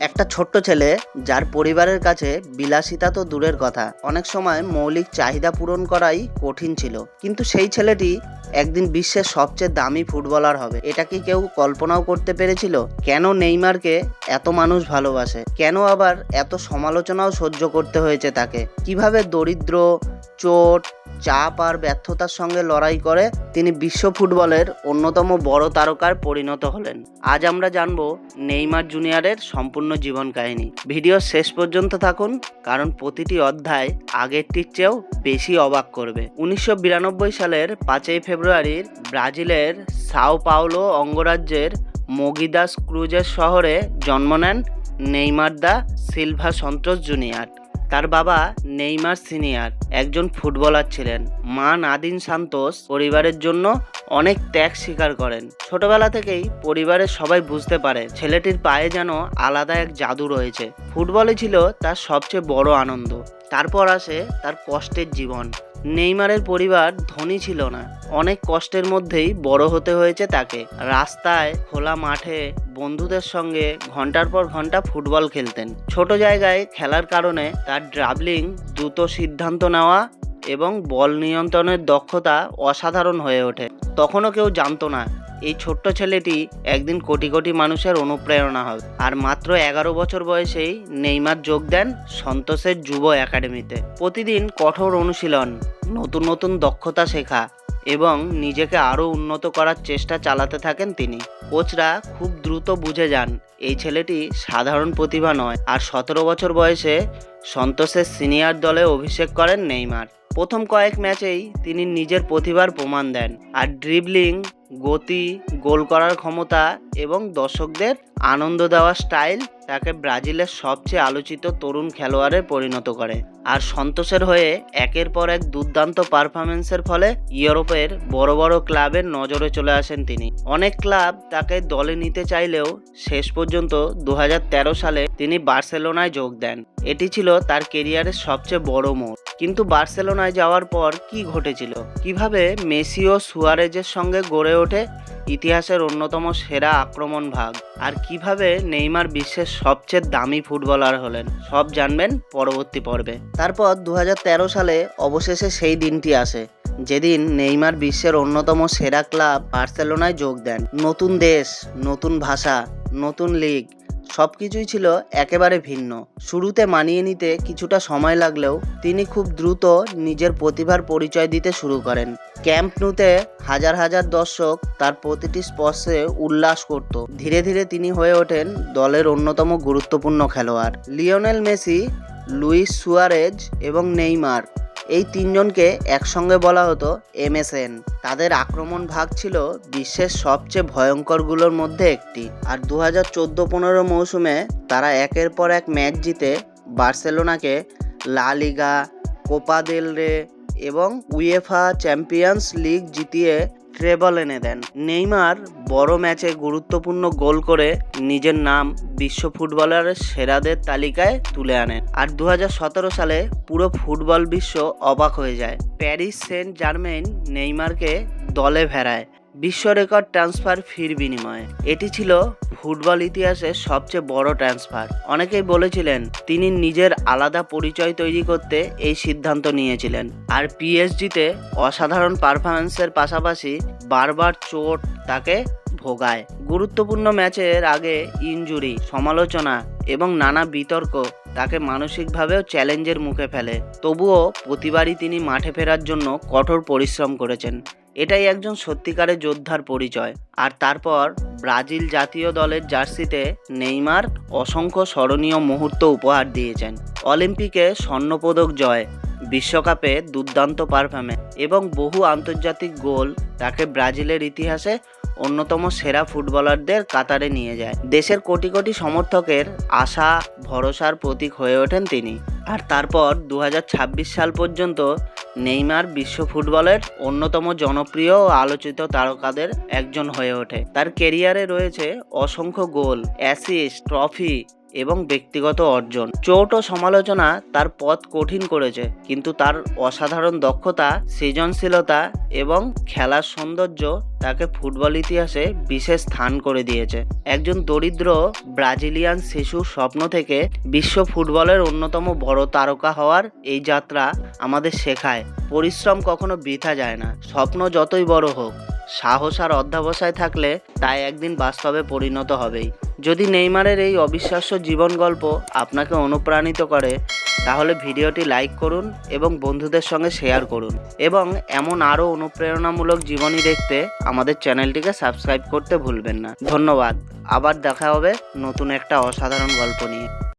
একটা ছোট্ট ছেলে যার পরিবারের কাছে বিলাসিতা তো দূরের কথা, অনেক সময় মৌলিক চাহিদা পূরণ করাই কঠিন ছিল। কিন্তু সেই ছেলেটি একদিন বিশ্বের সবচেয়ে দামি ফুটবলার হবে, এটা কি কেউ কল্পনাও করতে পেরেছিল? কেন নেইমারকে এত মানুষ ভালোবাসে, কেন আবার এত সমালোচনাও সহ্য করতে হয়েছে তাকে? কিভাবে দরিদ্র, চোট, চাপ আর ব্যর্থতার সঙ্গে লড়াই করে তিনি বিশ্ব ফুটবলের অন্যতম বড় তারকায় পরিণত হলেন। আজ আমরা জানবো নেইমার জুনিয়রের সম্পূর্ণ জীবন কাহিনী। ভিডিও শেষ পর্যন্ত থাকুন, কারণ প্রতিটি অধ্যায় আগেরটির চেয়েও বেশি অবাক করবে। 1992 সালের 5 ফেব্রুয়ারির ব্রাজিলের সাও পাওলো অঙ্গরাজ্যের মোগি দাস ক্রুজের শহরে জন্ম নেন নেইমার দা সিলভা সন্তোস জুনিয়র। তার বাবা নেইমার সিনিয়র একজন ফুটবলার ছিলেন। মা নাদিন সান্তোস পরিবারের জন্য অনেক ত্যাগ স্বীকার করেন। ছোটবেলা থেকেই পরিবারের সবাই বুঝতে পারে ছেলেটির পায়ে যেন আলাদা এক জাদু রয়েছে। ফুটবলই ছিল তার সবচেয়ে বড় আনন্দ। তারপর আসে তার কষ্টের জীবন। নেইমারের পরিবার ধনী ছিল না, অনেক কষ্টের মধ্যেই বড় হতে হয়েছে তাকে। রাস্তায়, খোলা মাঠে বন্ধুদের সঙ্গে ঘন্টার পর ঘন্টা ফুটবল খেলতেন। ছোট জায়গায় খেলার কারণে তার ড্রাবলিং, দ্রুত সিদ্ধান্ত নেওয়া এবং বল নিয়ন্ত্রণের দক্ষতা অসাধারণ হয়ে ওঠে। তখনও কেউ জানতো না এই ছোট্ট ছেলেটি একদিন কোটি কোটি মানুষের অনুপ্রেরণা হবে। আর মাত্র 11 বছর বয়সেই নেইমার যোগ দেন সন্তোষের যুব একাডেমিতে। প্রতিদিন কঠোর অনুশীলন, নতুন নতুন দক্ষতা শেখা এবং নিজেকে আরও উন্নত করার চেষ্টা চালাতে থাকেন তিনি। কোচরা খুব দ্রুত বুঝে যান এই ছেলেটি সাধারণ প্রতিভা নয়। আর 17 বছর বয়সে সন্তোষের সিনিয়র দলে অভিষেক করেন নেইমার। প্রথম কয়েক ম্যাচেই তিনি নিজের প্রতিভার প্রমাণ দেন। আর ড্রিবলিং, গতি, গোল করার ক্ষমতা এবং দর্শকদের আনন্দ দেওয়ার স্টাইল তাকে ব্রাজিলের সবচেয়ে আলোচিত তরুণ খেলোয়াড়ে পরিণত করে। আর সন্তোষের হয়ে একের পর এক দুর্দান্ত পারফরমেন্সের ফলে ইউরোপের বড় বড় ক্লাবের নজরে চলে আসেন তিনি। অনেক ক্লাব তাকে দলে নিতে চাইলেও শেষ পর্যন্ত 2013 সালে তিনি বার্সেলোনায় যোগ দেন। এটি ছিল তার কেরিয়ারের সবচেয়ে বড় মোড়। কিন্তু বার্সেলোনায় যাওয়ার পর কি ঘটেছিল? কিভাবে মেসি ও সুয়ারেজের সঙ্গে গড়ে ওঠে ইতিহাসের অন্যতম সেরা আক্রমণ ভাগ? আর কিভাবে নেইমার বিশ্বের সবচেয়ে দামি ফুটবলার হলেন, সব জানবেন পরবর্তী পর্বে। তারপর 2013 সালে অবশেষে সেই দিনটি আসে যেদিন নেইমার বিশ্বের অন্যতম সেরা ক্লাব বার্সেলোনায় যোগ দেন। নতুন দেশ, নতুন ভাষা, নতুন লিগ, সবকিছুই ছিল একেবারে ভিন্ন। শুরুতে মানিয়ে নিতে কিছুটা সময় লাগলেও তিনি খুব দ্রুত নিজের প্রতিভার পরিচয় দিতে শুরু করেন। ক্যাম্প নুতে হাজার হাজার দর্শক তার প্রতিটি স্পর্শে উল্লাস করত। ধীরে ধীরে তিনি হয়ে ওঠেন দলের অন্যতম গুরুত্বপূর্ণ খেলোয়াড়। লিওনেল মেসি, লুইস সুয়ারেজ এবং নেইমার, এই তিনজনকে একসঙ্গে বলা হতো MSN। তাদের আক্রমণ ভাগ ছিল বিশ্বের সবচেয়ে ভয়ঙ্করগুলোর মধ্যে একটি। আর 2014-15 মৌসুমে তারা একের পর এক ম্যাচ জিতে বার্সেলোনাকে লা লিগা, কোপা দেল রে এবং উয়েফা চ্যাম্পিয়ন্স লিগ জিতিয়ে ট্রেবল এনে দেন। নেইমার বড় ম্যাচে গুরুত্বপূর্ণ গোল করে নিজের নাম বিশ্ব ফুটবলারের সেরাদের তালিকায় তুলে আনেন। আর 2017 সালে পুরো ফুটবল বিশ্ব অবাক হয়ে যায়। প্যারিস সেন্ট জার্মেইন নেইমারকে দলে ভেড়ায় বিশ্ব রেকর্ড ট্রান্সফার ফির বিনিময়ে। এটি ছিল ফুটবল ইতিহাসের সবচেয়ে বড় ট্রান্সফার। অনেকেই বলেছিলেন তিনি নিজের আলাদা পরিচয় তৈরি করতে এই সিদ্ধান্ত নিয়েছিলেন। আর পিএসজিতে অসাধারণ পারফরম্যান্সের পাশাপাশি বারবার চোট তাকে ভোগায়। গুরুত্বপূর্ণ ম্যাচের আগে ইনজুরি, সমালোচনা এবং নানা বিতর্ক তাকে মানসিকভাবেও চ্যালেঞ্জের মুখে ফেলে। তবুও প্রতিবারই তিনি মাঠে ফেরার জন্য কঠোর পরিশ্রম করেছেন। এটাই একজন সত্যিকারের যোদ্ধার পরিচয়। আর তারপর ব্রাজিল জাতীয় দলের জার্সিতে নেইমার অসংখ্য স্মরণীয় মুহূর্ত উপহার দিয়েছেন। অলিম্পিকে স্বর্ণপদক জয়, বিশ্বকাপে দুর্দান্ত পারফরম্যান্স এবং বহু আন্তর্জাতিক গোল তাকে ব্রাজিলের ইতিহাসে অন্যতম সেরা ফুটবলারদের কাতারে নিয়ে যায়। দেশের কোটি কোটি সমর্থকের আশা ভরসার প্রতীক হয়ে ওঠেন তিনি। আর তারপর 2026 সাল পর্যন্ত নেইমার বিশ্ব ফুটবলের অন্যতম জনপ্রিয় ও আলোচিত তারকাদের একজন হয়ে ওঠে। তার কেরিয়ারে রয়েছে অসংখ্য গোল, অ্যাসিস্ট, ট্রফি এবং ব্যক্তিগত অর্জন। চোট ও সমালোচনা তার পথ কঠিন করেছে, কিন্তু তার অসাধারণ দক্ষতা, সৃজনশীলতা এবং খেলার সৌন্দর্য তাকে ফুটবল ইতিহাসে বিশেষ স্থান করে দিয়েছে। একজন দরিদ্র ব্রাজিলিয়ান শিশুর স্বপ্ন থেকে বিশ্ব ফুটবলের অন্যতম বড় তারকা হওয়ার এই যাত্রা আমাদের শেখায় পরিশ্রম কখনো বৃথা যায় না। স্বপ্ন যতই বড় হোক, সাহস আর অধ্যবসায় থাকলে তাই একদিন বাস্তবে পরিণত হবেই। যদি নেইমারের এই অবিশ্বাস্য জীবন গল্প আপনাকে অনুপ্রাণিত করে, তাহলে ভিডিওটি লাইক করুন এবং বন্ধুদের সঙ্গে শেয়ার করুন, এবং এমন আরও অনুপ্রেরণামূলক জীবনী দেখতে আমাদের চ্যানেলটিকে সাবস্ক্রাইব করতে ভুলবেন না। ধন্যবাদ। আবার দেখা হবে নতুন একটা অসাধারণ গল্প নিয়ে।